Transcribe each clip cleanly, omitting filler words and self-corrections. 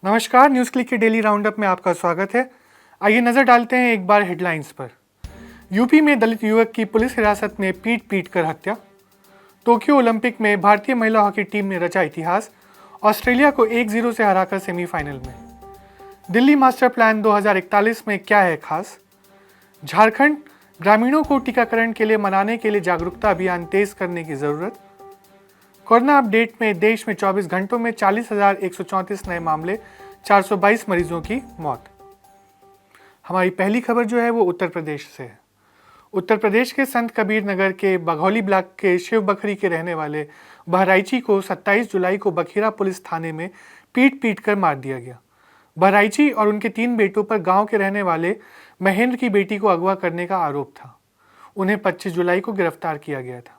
नमस्कार, news click के daily roundup में आपका स्वागत है। आइए नज़र डालते हैं एक बार हेडलाइंस पर। यूपी में दलित युवक की पुलिस हिरासत में पीट कर हत्या। टोक्यो ओलंपिक में भारतीय महिला हॉकी टीम ने रचा इतिहास, ऑस्ट्रेलिया को 1-0 से हराकर सेमीफाइनल में। दिल्ली मास्टर प्लान 2041 में क्या है खास। झारखंड, ग्रामीणों को टीकाकरण के लिए मनाने के लिए जागरूकता अभियान तेज करने की ज़रूरत। कोरोना अपडेट में देश में 24 घंटों में 40,134 नए मामले, 422 मरीजों की मौत। हमारी पहली खबर जो है वो उत्तर प्रदेश से है। उत्तर प्रदेश के संत कबीर नगर के बघौली ब्लॉक के शिव बखरी के रहने वाले बहराइची को 27 जुलाई को बखीरा पुलिस थाने में पीट कर मार दिया गया। बहराइची और उनके 3 बेटों पर गांव के रहने वाले महेंद्र की बेटी को अगवा करने का आरोप था। उन्हें 25 जुलाई को गिरफ्तार किया गया था।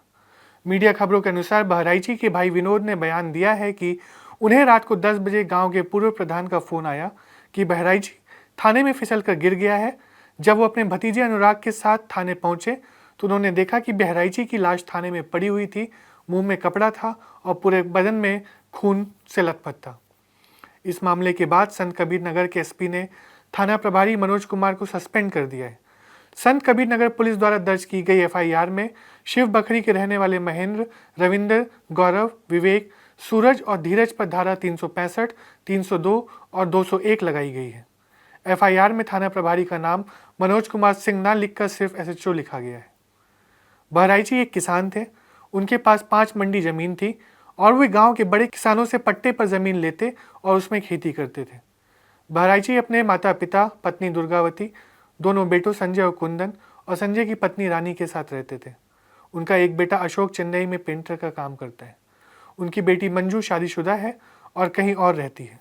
मीडिया खबरों के अनुसार बहराइची के भाई विनोद ने बयान दिया है कि उन्हें रात को 10 बजे गांव के पूर्व प्रधान का फोन आया कि बहराइची थाने में फिसल कर गिर गया है। जब वो अपने भतीजे अनुराग के साथ थाने पहुंचे तो उन्होंने देखा कि बहराइची की लाश थाने में पड़ी हुई थी, मुंह में कपड़ा था और पूरे बदन में खून से लथपथ था। इस मामले के बाद संत कबीर नगर के एसपी ने थाना प्रभारी मनोज कुमार को सस्पेंड कर दिया है। संत कबीर नगर पुलिस द्वारा दर्ज की गई एफआईआर में शिव बखरी के रहने वाले महेंद्र, रविंदर, गौरव, विवेक, सूरज और धीरज पर धारा 365, 302 और 201 लगाई गई है। एफआईआर में थाना प्रभारी का नाम मनोज कुमार सिंह न लिखकर सिर्फ एसएचओ लिखा गया है। बहराइची एक किसान थे। उनके पास 5 मंडी जमीन थी और वे गांव के बड़े किसानों से पट्टे पर जमीन लेते और उसमें खेती करते थे। बहराइची अपने माता पिता, पत्नी दुर्गावती, दोनों बेटों संजय और कुंदन और संजय की पत्नी रानी के साथ रहते थे। उनका एक बेटा अशोक चेन्नई में पेंटर का काम करता है। उनकी बेटी मंजू शादीशुदा है और कहीं और रहती है।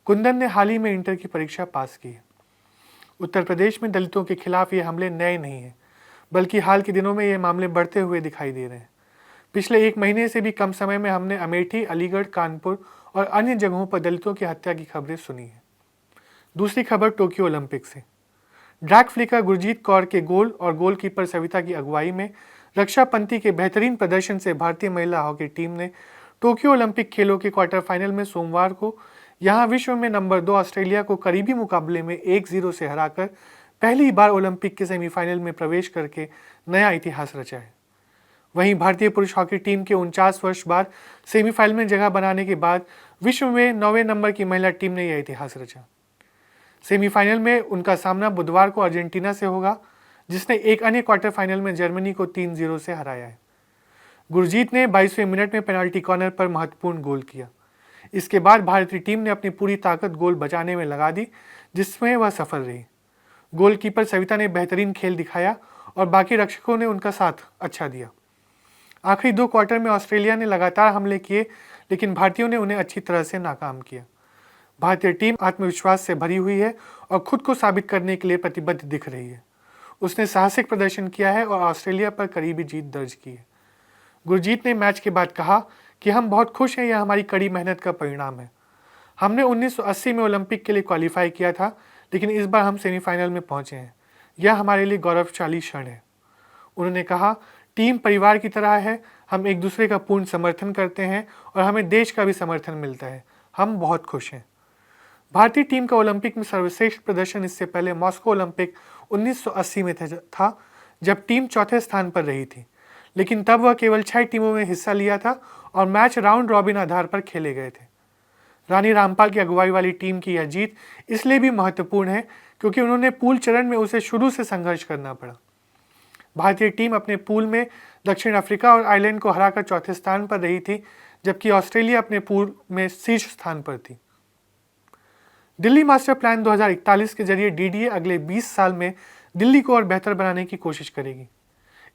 कुंदन ने हाल ही में इंटर की परीक्षा पास की है। उत्तर प्रदेश में दलितों के खिलाफ ये हमले नए नहीं हैं, बल्कि हाल के दिनों में ये मामले बढ़ते हुए दिखाई दे रहे हैं। पिछले 1 महीने से भी कम समय में हमने अमेठी, अलीगढ़, कानपुर और अन्य जगहों पर दलितों की हत्या की खबरें सुनी हैं। दूसरी खबर टोक्यो ओलंपिक से। ड्रैग फ्लिकर गुरजीत कौर के गोल और गोलकीपर सविता की अगुवाई में रक्षा पंथी के बेहतरीन प्रदर्शन से भारतीय महिला हॉकी टीम ने टोक्यो ओलंपिक खेलों के क्वार्टर फाइनल में सोमवार को यहां विश्व में नंबर 2 ऑस्ट्रेलिया को करीबी मुकाबले में 1-0 से हराकर पहली बार ओलंपिक के सेमीफाइनल में प्रवेश करके नया इतिहास रचा है। वहीं भारतीय पुरुष हॉकी टीम के 49 वर्ष बाद सेमीफाइनल में जगह बनाने के बाद विश्व में 9वें नंबर की महिला टीम ने यह इतिहास रचा। सेमीफाइनल में उनका सामना बुधवार को अर्जेंटीना से होगा, जिसने एक अन्य क्वार्टर फाइनल में जर्मनी को 3-0 से हराया है। गुरजीत ने 22वें मिनट में पेनाल्टी कॉर्नर पर महत्वपूर्ण गोल किया। इसके बाद भारतीय टीम ने अपनी पूरी ताकत गोल बचाने में लगा दी, जिसमें वह सफल रही। गोलकीपर सविता ने बेहतरीन खेल दिखाया और बाकी रक्षकों ने उनका साथ अच्छा दिया। आखिरी 2 क्वार्टर में ऑस्ट्रेलिया ने लगातार हमले किए, लेकिन भारतीयों ने उन्हें अच्छी तरह से नाकाम किया। भारतीय टीम आत्मविश्वास से भरी हुई है और खुद को साबित करने के लिए प्रतिबद्ध दिख रही है। उसने साहसिक प्रदर्शन किया है और ऑस्ट्रेलिया पर करीबी जीत दर्ज की है। गुरजीत ने मैच के बाद कहा कि हम बहुत खुश हैं, यह हमारी कड़ी मेहनत का परिणाम है। हमने 1980 में ओलंपिक के लिए क्वालिफाई किया था, लेकिन इस बार हम सेमीफाइनल में पहुंचे हैं। यह हमारे लिए गौरवशाली क्षण है। उन्होंने कहा, टीम परिवार की तरह है, हम एक दूसरे का पूर्ण समर्थन करते हैं और हमें देश का भी समर्थन मिलता है। हम बहुत खुश हैं। भारतीय टीम का ओलंपिक में सर्वश्रेष्ठ प्रदर्शन इससे पहले मॉस्को ओलंपिक 1980 में था, जब टीम चौथे स्थान पर रही थी, लेकिन तब वह केवल 6 टीमों में हिस्सा लिया था और मैच राउंड रॉबिन आधार पर खेले गए थे। रानी रामपाल की अगुवाई वाली टीम की यह जीत इसलिए भी महत्वपूर्ण है क्योंकि उन्होंने पूल चरण में उसे शुरू से संघर्ष करना पड़ा। भारतीय टीम अपने पूल में दक्षिण अफ्रीका और आयरलैंड को हराकर चौथे स्थान पर रही थी, जबकि ऑस्ट्रेलिया अपने पूल में शीर्ष स्थान पर थी। दिल्ली मास्टर प्लान 2041 के जरिए डीडीए अगले 20 साल में दिल्ली को और बेहतर बनाने की कोशिश करेगी।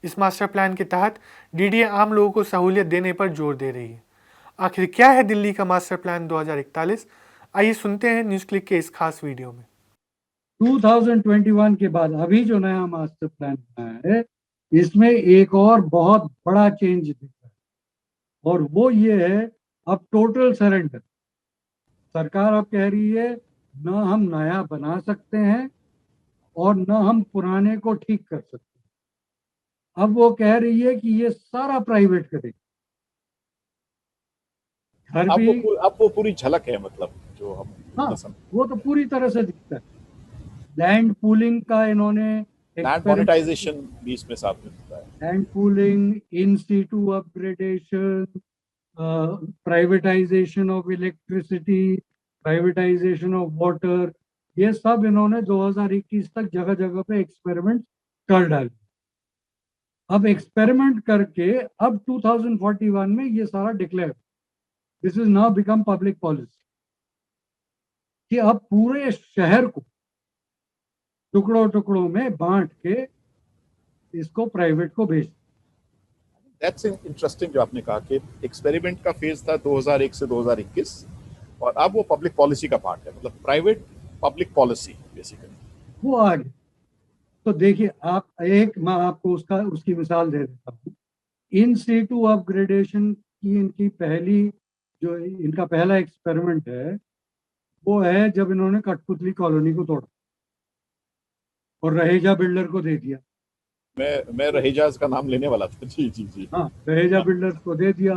इस मास्टर प्लान के तहत डीडीए आम लोगों को सहूलियत देने पर जोर दे रही है। आखिर क्या है दिल्ली का मास्टर प्लान 2041? आइए सुनते हैं न्यूज़ क्लिक के इस खास वीडियो में। 2021 के बाद अभी जो नया मास्टर प्लान बना है, इसमें एक और बहुत बड़ा चेंज दिख रहा है और वो ये है, अब टोटल सरेंडर। सरकार अब कह रही है न हम नया बना सकते हैं और न हम पुराने को ठीक कर सकते हैं। अब वो कह रही है कि ये सारा प्राइवेट करेगी। अब वो पूरी झलक है, मतलब जो हम हाँ, इतना समय। वो तो पूरी तरह से दिखता है। लैंड पूलिंग का इन्होंने लैंड मोनेटाइजेशन भी इसमें साथ में होता है। Land pooling, in situ upgradation, privatisation of electricity, privatisation of water, ये सब इन्होंने 2021 तक जगह जगह पे एक्सपेरिमेंट कर डाले। अब एक्सपेरिमेंट करके अब 2041 में ये सारा declare, this is now become public policy, कि अब पूरे शहर को टुकड़ों टुकड़ों में बांट के इसको प्राइवेट को भेज। दैट्स इंटरेस्टिंग जो आपने कहा कि एक्सपेरिमेंट का फेज था 2001 से 2021 और अब वो पब्लिक पॉलिसी का पार्ट है, मतलब प्राइवेट पब्लिक पॉलिसी बेसिकली वो आ गया। तो देखिए आप, मैं आपको उसकी मिसाल दे देता हूँ। इन सीटू अपग्रेडेशन की इनकी पहली, जो इनका पहला एक्सपेरिमेंट है, वो है जब इन्होंने कठपुतली कॉलोनी को तोड़ा और रहेजा बिल्डर को दे दिया। मैं रहेजाज का नाम लेने वाला था। जी जी जी। हाँ, रहेजा बिल्डर्स को दे दिया।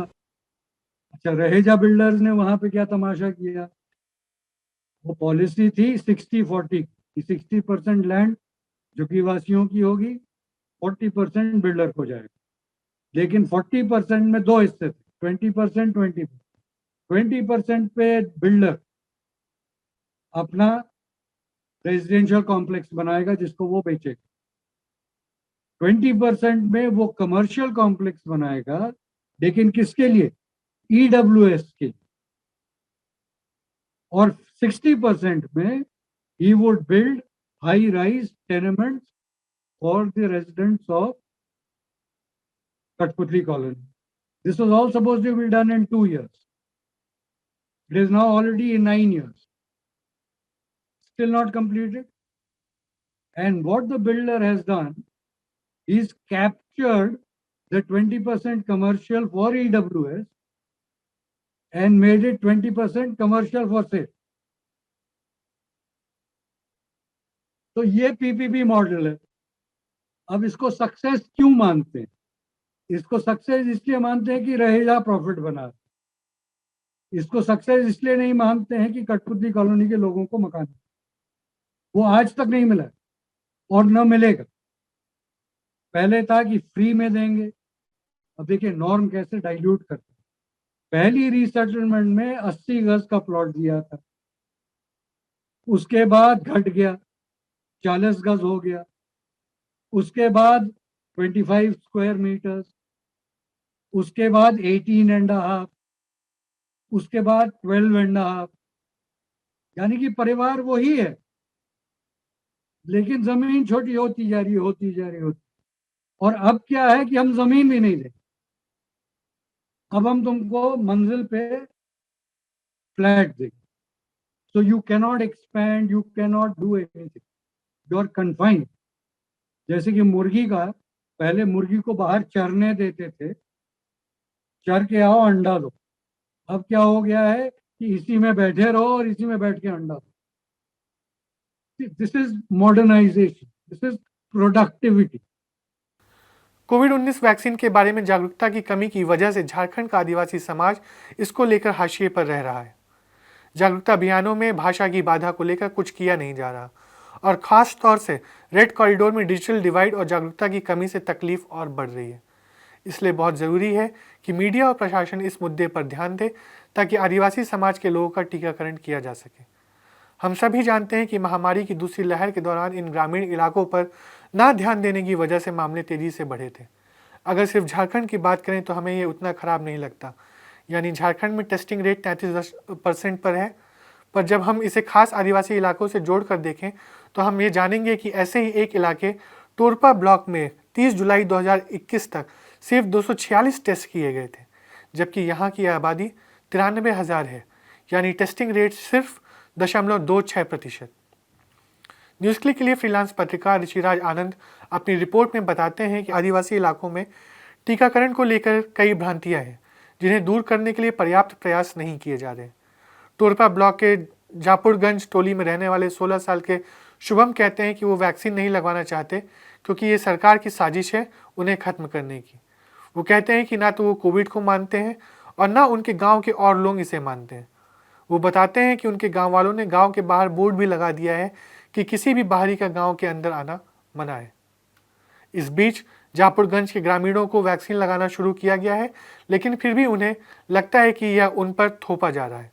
अच्छा, रहेजा बिल्डर्स ने वहां पे क्या तमाशा किया, वो पॉलिसी थी 60-40 की, 60% लैंड झुग्गी वासियों की होगी, 40% बिल्डर को जाएगा। लेकिन 40% में दो हिस्से थे, 20%, 20% पे बिल्डर अपना रेजिडेंशियल कॉम्प्लेक्स बनाएगा जिसको वो बेचेगा, 20% में वो कमर्शियल कॉम्प्लेक्स बनाएगा, लेकिन किसके लिए, ईडब्ल्यूएस के लिए। और 60% में he would build high rise tenements for the residents of Katputli colony. This was all supposed to be done in 2 years. It is now already in 9 years. Still not completed. And what the builder has done is captured the 20% commercial for EWS and made it 20% commercial for sale. तो ये PPP model है। अब इसको success क्यों मानते हैं? इसको success इसलिए मानते हैं कि रहेगा प्रॉफिट बना रहे। इसको सक्सेस इसलिए नहीं मानते हैं कि कठपुतली कॉलोनी के लोगों को मकान, वो आज तक नहीं मिला और न मिलेगा। पहले था कि फ्री में देंगे, अब देखिए नॉर्म कैसे डाइल्यूट करते हैं। पहली रीसेटलमेंट में 80 गज का प्लॉट दिया था, उसके बाद घट गया, 40 गज हो गया, उसके बाद 25 स्क्वायर मीटर्स, उसके बाद 18.5, उसके बाद 12.5, यानी कि परिवार वही है, लेकिन जमीन छोटी होती जा रही। और अब क्या है कि हम जमीन भी नहीं देंगे, अब हम तुमको मंजिल पे फ्लैट देंगे। So you cannot expand, you cannot do anything, you are confined. जैसे कि मुर्गी का, पहले मुर्गी को बाहर चरने देते थे, चर के आओ अंडा दो। अब क्या हो गया है कि इसी में बैठे रहो और इसी में बैठ के अंडा दो। This is modernisation, this is productivity. कोविड-19 वैक्सीन के बारे में जागरूकता की कमी की वजह से झारखंड का आदिवासी समाज इसको लेकर हाशिए पर रह रहा है। जागरूकता अभियानों में भाषा की बाधा को लेकर कुछ किया नहीं जा रहा और खास तौर से रेड कॉरिडोर में डिजिटल डिवाइड और जागरूकता की कमी से तकलीफ और बढ़ रही है। इसलिए बहुत ज़रूरी है कि मीडिया और प्रशासन इस मुद्दे पर ध्यान दे ताकि आदिवासी समाज के लोगों का टीकाकरण किया जा सके। हम सभी जानते हैं कि महामारी की दूसरी लहर के दौरान इन ग्रामीण इलाकों पर ना ध्यान देने की वजह से मामले तेज़ी से बढ़े थे। अगर सिर्फ झारखंड की बात करें तो हमें ये उतना ख़राब नहीं लगता, यानी झारखंड में टेस्टिंग रेट 33% पर है। पर जब हम इसे खास आदिवासी इलाकों से जोड़कर देखें तो हम ये जानेंगे कि ऐसे ही एक इलाके टोरपा ब्लॉक में 30 जुलाई 2021 तक सिर्फ 246 टेस्ट किए गए थे, जबकि यहाँ की आबादी 93,000 है, यानी टेस्टिंग रेट सिर्फ 0.26%। न्यूज़ क्लिक के लिए फ्रीलांस पत्रकार ऋषिराज आनंद अपनी रिपोर्ट में बताते हैं कि आदिवासी इलाकों में टीकाकरण को लेकर कई भ्रांतियां हैं, जिन्हें दूर करने के लिए पर्याप्त प्रयास नहीं किए जा रहे। टोरपा ब्लॉक के जापुरगंज टोली में रहने वाले 16 साल के शुभम कहते हैं कि वो वैक्सीन नहीं लगवाना चाहते क्योंकि ये सरकार की साजिश है उन्हें ख़त्म करने की। वो कहते हैं कि ना तो वो कोविड को मानते हैं और ना उनके गांव के और लोग इसे मानते हैं। वो बताते हैं कि उनके गांव वालों ने गांव के बाहर बोर्ड भी लगा दिया है कि किसी भी बाहरी का गांव के अंदर आना मना है। इस बीच जापुरगंज के ग्रामीणों को वैक्सीन लगाना शुरू किया गया है, लेकिन फिर भी उन्हें लगता है कि यह उन पर थोपा जा रहा है।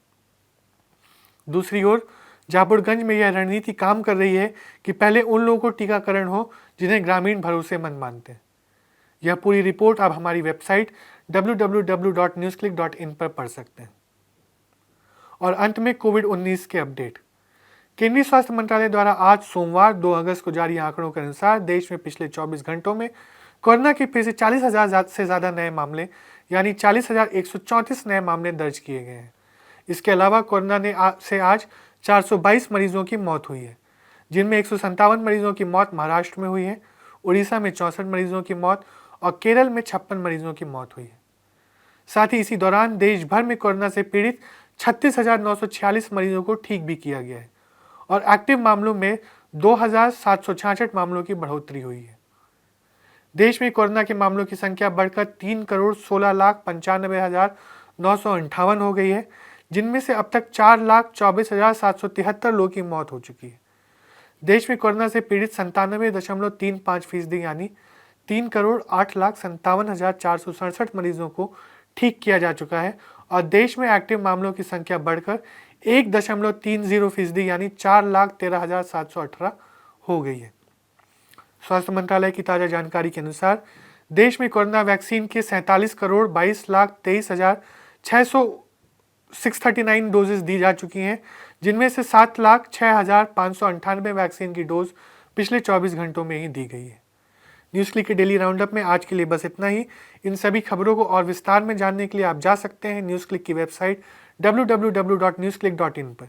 दूसरी ओर जापुरगंज में यह रणनीति काम कर रही है कि पहले उन लोगों को टीकाकरण हो जिन्हें ग्रामीण भरोसेमंद मानते हैं। यह पूरी रिपोर्ट आप हमारी वेबसाइट www.newsclick.in पर पढ़ सकते हैं। और अंत में कोविड-19 के अपडेट। केंद्रीय स्वास्थ्य मंत्रालय द्वारा आज सोमवार 2 अगस्त को जारी आंकड़ों के अनुसार देश में पिछले 24 घंटों में कोरोना के फिर से 40,000 से ज़्यादा नए मामले यानी 40,134 नए मामले दर्ज किए गए हैं। इसके अलावा कोरोना से आज 422 मरीजों की मौत हुई है, जिनमें 157 मरीजों की मौत महाराष्ट्र में हुई है, उड़ीसा में 64 मरीजों की मौत और केरल में 56 मरीजों की मौत हुई है। साथ ही इसी दौरान देश भर में कोरोना से पीड़ित 36,946 मरीजों को ठीक भी किया गया है और एक्टिव मामलों में 2,766 मामलों की बढ़ोतरी हुई है। देश में कोरोना के मामलों की संख्या बढ़कर 3,16,95,958 हो गई है, जिनमें से अब तक 4,24,773 लोगों की मौत हो चुकी है। देश में कोरोना से पीड़ित 97.35% यानी 3,08,57,467 मरीजों को ठीक किया जा चुका है और देश में एक्टिव मामलों की संख्या बढ़कर 1.30% यानी 4,13,718 हो गई है। स्वास्थ्य मंत्रालय की ताज़ा जानकारी के अनुसार देश में कोरोना वैक्सीन के 47,22,23,639 डोजेस दी जा चुकी हैं, जिनमें से 7,06,598 वैक्सीन की डोज पिछले 24 घंटों में ही दी गई है। न्यूज़ क्लिक के डेली राउंडअप में आज के लिए बस इतना ही। इन सभी खबरों को और विस्तार में जानने के लिए आप जा सकते हैं न्यूज़ क्लिक की वेबसाइट www.newsclick.in पर।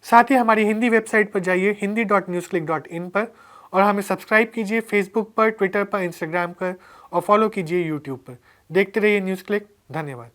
साथ ही हमारी हिंदी वेबसाइट पर जाइए hindi.newsclick.in पर और हमें सब्सक्राइब कीजिए फेसबुक पर, ट्विटर पर, इंस्टाग्राम पर और फॉलो कीजिए यूट्यूब पर। देखते रहिए न्यूज़ क्लिक। धन्यवाद।